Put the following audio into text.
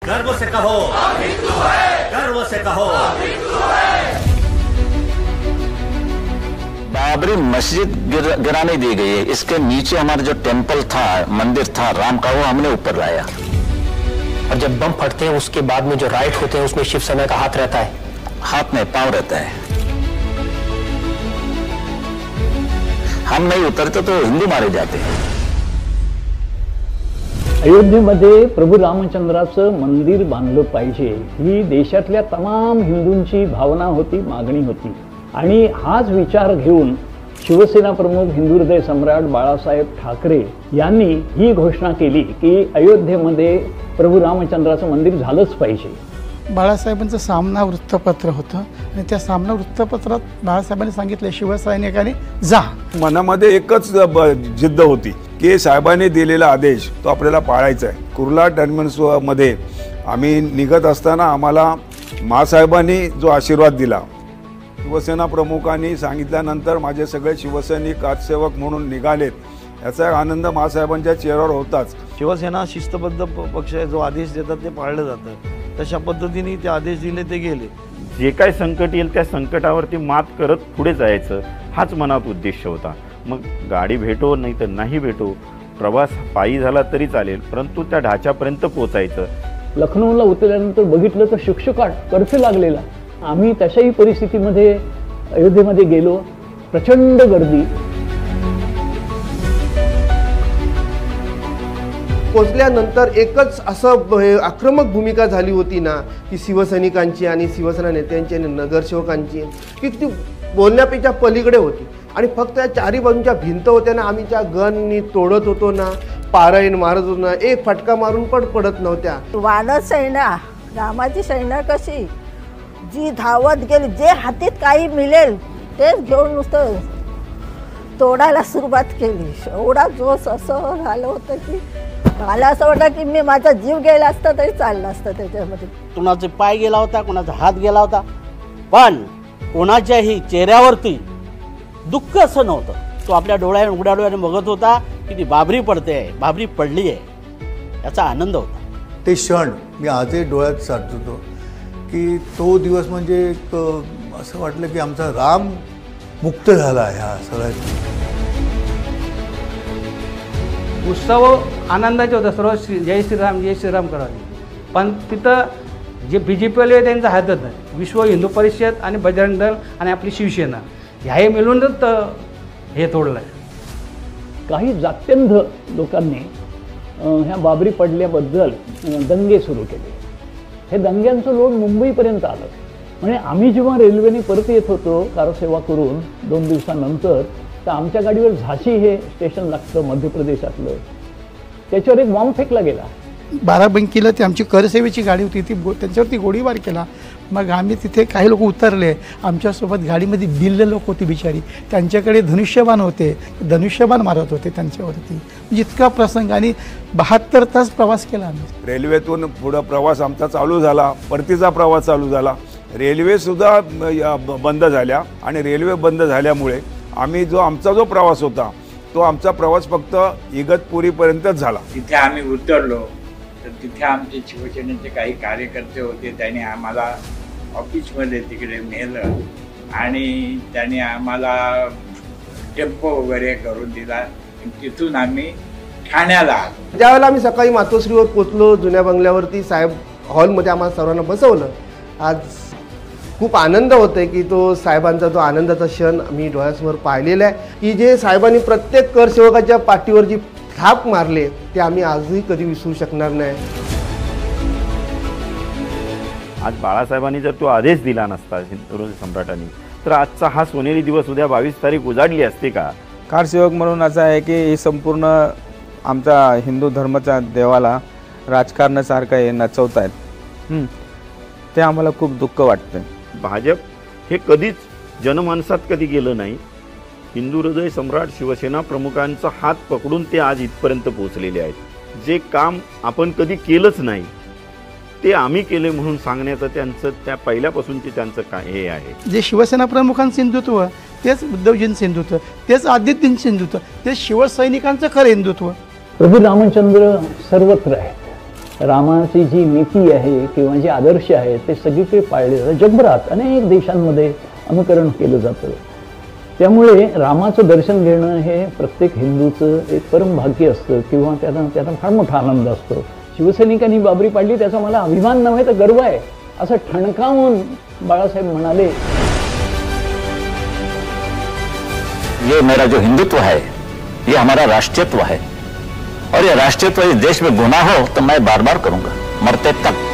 गर्व से कहो हम हिंदू हैं, गर्व से कहो हम हिंदू हैं। बाबरी मस्जिद गिराने दी गई है, इसके नीचे हमारा जो टेम्पल था, मंदिर था राम का, वो हमने ऊपर लाया। और जब बम फटते हैं उसके बाद में जो राइट होते हैं उसमें शिवसेना का हाथ रहता है? हाथ नहीं, पांव रहता है। हम नहीं उतरते तो हिंदू मारे जाते हैं। अयोध्येमध्ये प्रभू रामचंद्राचं मंदिर बांधलं पाहिजे ही देशातल्या तमाम हिंदूंची भावना होती, मागणी होती। आणि हाच विचार घेऊन शिवसेना प्रमुख हिंदू हृदय सम्राट बाळासाहेब ठाकरे यांनी ही घोषणा केली की अयोध्येमध्ये प्रभू रामचंद्राचं मंदिर झालंच पाहिजे। बाळासाहेबांचं सामना वृत्तपत्र होतं आणि त्या सामना वृत्तपत्रात बाळासाहेबांनी सांगितले शिवसैनिकांनी जा। मनामध्ये एकच जिद्द होती की साहेबांनी दिलेला आदेश तो आपल्याला पाळायचा आहे। कुर्ला टर्मिनसमध्ये आम्ही निघत असताना आम्हाला महासाहेबांनी जो आशीर्वाद दिला, शिवसेना प्रमुखांनी सांगितल्यानंतर माझे सगळे शिवसैनिक कारसेवक म्हणून निघालेत, याचा आनंद महासाहेबांच्या चेहऱ्यावर होताच। शिवसेना शिस्तबद्ध पक्ष आहे, जो आदेश देतात ते पाळलं जातं, तशा पद्धतीने ते आदेश दिले ते गेले। जे काय संकट येईल त्या संकटावरती मात करत पुढे जायचं हाच मनात उद्देश होता। मग गाडी भेटो नाही तर नाही भेटो, प्रवास पायी झाला तरी चालेल, परंतु त्या ढाच्यापर्यंत पोहोचायचं। लखनौला उतरल्यानंतर बघितलं तर शुकशुकाट, कर्फ्यू लागलेला। आम्ही तशाही परिस्थितीमध्ये अयोध्येमध्ये गेलो, प्रचंड गर्दी। पोचल्यानंतर एकच असं आक्रमक भूमिका झाली होती ना की शिवसैनिकांची आणि शिवसेना नेत्यांची आणि नगरसेवकांची, की ती बोलण्यापेक्षा पलीकडे होती। आणि फक्त या चारी बाजूंच्या भिंत होत्या ना, आम्ही त्या गननी तोडत होतो ना, पारायण मारत होतो ना, एक फटका मारून पण पडत नव्हत्या। वानर सैना, रामाची सैना कशी जी धावत गेली, जे हातीत काही मिळेल तेच घेऊन नुसतं तोडायला सुरुवात केली। एवढा जोश असं झालं होतं की मला असं वाटतं की मी माझा जीव गेला असता तरी चालला असतं त्याच्यामध्ये। कोणाचे पाय गेला होता, कोणाचा हात गेला होता, पण कोणाच्याही चेहऱ्यावरती दुःख असं नव्हतं। तो आपल्या डोळ्याने उघड्या डोळ्याने बघत होता की ती बाबरी पडते आहे, बाबरी पडली आहे, याचा आनंद होता। ते क्षण मी आजही डोळ्यात साठवतो की तो दिवस म्हणजे एक असं वाटलं की आमचा राम मुक्त झाला ह्या सगळ्यात। उत्सव आनंदाचे होता, सर्व जय श्रीराम करावे, पण तिथं जे BJPवाले त्यांचा हातच नाही। विश्व हिंदू परिषद आणि बजरंग दल आणि आपली शिवसेना ह्याही मिळूनच हे तोडलं आहे। काही जात्यंध लोकांनी ह्या बाबरी पडल्याबद्दल दंगे सुरू केले। हे दंग्यांचं लोड मुंबईपर्यंत आलं। म्हणजे आम्ही जेव्हा रेल्वेने परत येत होतो कारसेवा करून 2 दिवसानंतर, तर आमच्या गाडीवर झाशी हे स्टेशन लागतं मध्य प्रदेशातलं, त्याच्यावर एक बॉम्ब फेकला गेला। बाराबंकीला ती आमची करसेवेची गाडी होती, ती त्यांच्यावरती गोळीबार केला। मग आम्ही तिथे काही लोक उतरले, आमच्यासोबत गाडीमध्ये बिल्ल लोक होती बिचारी, त्यांच्याकडे धनुष्यबाण होते, धनुष्यबाण मारत होते त्यांच्यावरती। इतका प्रसंग, आणि 72 तास प्रवास केला आम्ही। रेल्वेतून पुढं प्रवास आमचा चालू झाला, परतीचा प्रवास चालू झाला। रेल्वेसुद्धा बंद झाल्या आणि रेल्वे बंद झाल्यामुळे आम्ही आमचा जो प्रवास होता तो आमचा प्रवास फक्त इगतपुरीपर्यंतच झाला। तिथे आम्ही उतरलो तर तिथे आमचे शिवसेनेचे काही कार्यकर्ते होते, त्यांनी आम्हाला ऑफिसमध्ये तिकडे नेलं आणि त्यांनी आम्हाला टेम्पो वगैरे करून दिला। तिथून आम्ही ठाण्याला आलो। ज्यावेळेला आम्ही सकाळी मातोश्रीवर पोचलो, जुन्या बंगल्यावरती साहेब हॉलमध्ये आम्हाला सर्वांना बसवलं। आज खूप आनंद होतोय की तो साहेबांचा तो आनंदाचा क्षण मी डोळ्यासमोर पाहिलेला आहे, की जे साहेबांनी प्रत्येक करसेवकाच्या पाठीवर जी थाप मारले ते आम्ही आजही कधी विसरू शकणार नाही। आज बाळासाहेबांनी जर तो आदेश दिला नसता हिंदू हृदय सम्राटांनी, तर आजचा हा सोनेरी दिवस उद्या 22 तारीख उजाडली असते का? कारसेवक म्हणून असं आहे की हे संपूर्ण आमचा हिंदू धर्माच्या देवाला राजकारणासारखं हे नचवत आहेत, ते आम्हाला खूप दुःख वाटतं। भाजप हे कधीच जनमानसात कधी गेलं नाही। हिंदू हृदय सम्राट शिवसेना प्रमुखांचा हात पकडून ते आज इथपर्यंत पोहोचलेले आहेत। जे काम आपण कधी केलंच नाही ते आम्ही केले म्हणून सांगण्याचं त्यांचं त्या पहिल्यापासूनचे त्यांचं काय हे आहे। जे शिवसेना प्रमुखांचं हिंदुत्व तेच उद्धवजींचं हिंदुत्व, तेच आदित्यजींचं हिंदुत्व, तेच शिवसैनिकांचं खरं हिंदुत्व। प्रभू रामचंद्र सर्वत्र आहेत, रामाची जी नीती आहे किंवा जे आदर्श आहे ते सगळीकडे पाळले जातात. जगभरात अनेक देशांमध्ये अनुकरण केलं जातं. त्यामुळे रामाचं दर्शन घेणं हे प्रत्येक हिंदूचं एक परम भाग्य असतं किंवा त्याचा फार मोठा आनंद असतो. शिवसैनिकांनी बाबरी पाडली त्याचा मला अभिमान नव्हे तर गर्व आहे असं ठणकावून बाळासाहेब म्हणाले. ये मेरा जो हिंदुत्व है ये हमारा राष्ट्रीयत्व है और ये राष्ट्रीयत्व इस देश में गुनाह हो तो मैं बार बार करूंगा मरते तक.